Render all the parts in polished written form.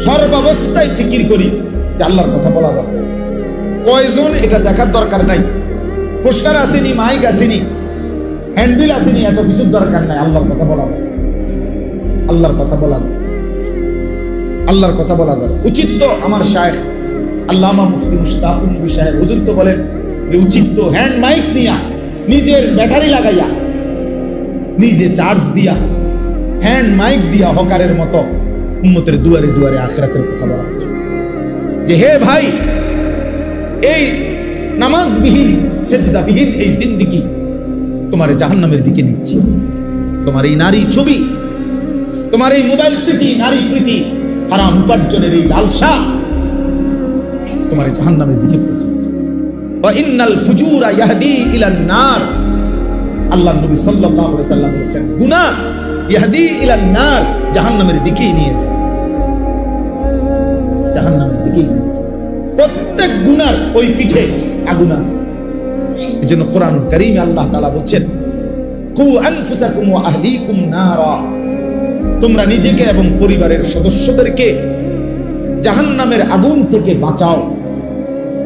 সর্বাবস্থায় ফিকির করি যে আল্লাহর কথা বলা দরকার। কয়জন এটা দেখার দরকার নাই, পোস্টার আসেনি, মাইক আসেনি, হ্যান্ডবিল আসেনি, এত কিছুর দরকার নাই। আল্লাহর কথা বলা দরকার, আল্লাহর কথা বলা দরকার, আল্লাহর কথা বলা দরকার। উচিত তো আমার শায়েখ আল্লামা মুফতি মুশতাকুল নবী সাহেব হুজুর তো বলেন যে উচিত তো হ্যান্ড মাইক নিয়া, নিজের ব্যাটারি লাগাইয়া, নিজে চার্জ দিয়া, হ্যান্ড মাইক দিয়া হকারের মতো উম্মতের দুয়ারে দুয়ারে আখিরাতের কথা বলা হচ্ছে যে হে ভাই, এই নামাজবিহীন সেজদাবিহীন এই জিন্দেগি তোমার জাহান্নামের দিকে নিচ্ছে। তোমার এই নারী ছবি, তোমার এই মোবাইল প্রীতি, নারী প্রীতি, হারাম উপার্জনের এই লালসা তোমার জাহান্নামের দিকে পৌঁছাচ্ছে। ওয়া ইন্নাল ফুজুরা ইয়াহদি ইলান নার, আল্লাহর নবী সাল্লাল্লাহু আলাইহি সাল্লাম বলেছেন গুনাহ ইয়াহদি ইলান নার, জাহান্নামের দিকেই নিয়ে যায়, জাহান্নামের দিকেই নিয়ে যায়। প্রত্যেক গুনার ওই পিঠে আগুন আছে। এজন্য কোরআনুল কারীমে আল্লাহ তাআলা বলেন কু আনফুসাকুম ওয়া আহলিকুম নারা, তোমরা নিজেকে এবং পরিবারের সদস্যদেরকে জাহান্নামের আগুন থেকে বাঁচাও।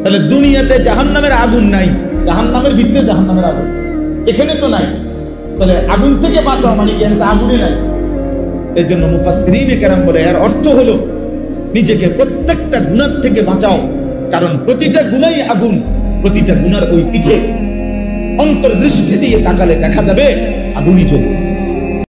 তাহলে দুনিয়াতে জাহান্নামের আগুন নাই, জাহান্নামের ভিতরে জাহান্নামের আগুন এখানে তো নাই, তাহলে আগুন থেকে বাঁচাও মানে কি? এটা আগুনই নাই। এর জন্য মুফাসসিরিনে কেরাম বলে এর অর্থ হলো নিজেকে প্রত্যেকটা গুনাহ থেকে বাঁচাও, কারণ প্রতিটা গুনাহই আগুন। প্রতিটা গুনার ওই পিঠে অন্তর্দৃষ্টি দিয়ে তাকালে দেখা যাবে আগুনই জ্বলতেছে।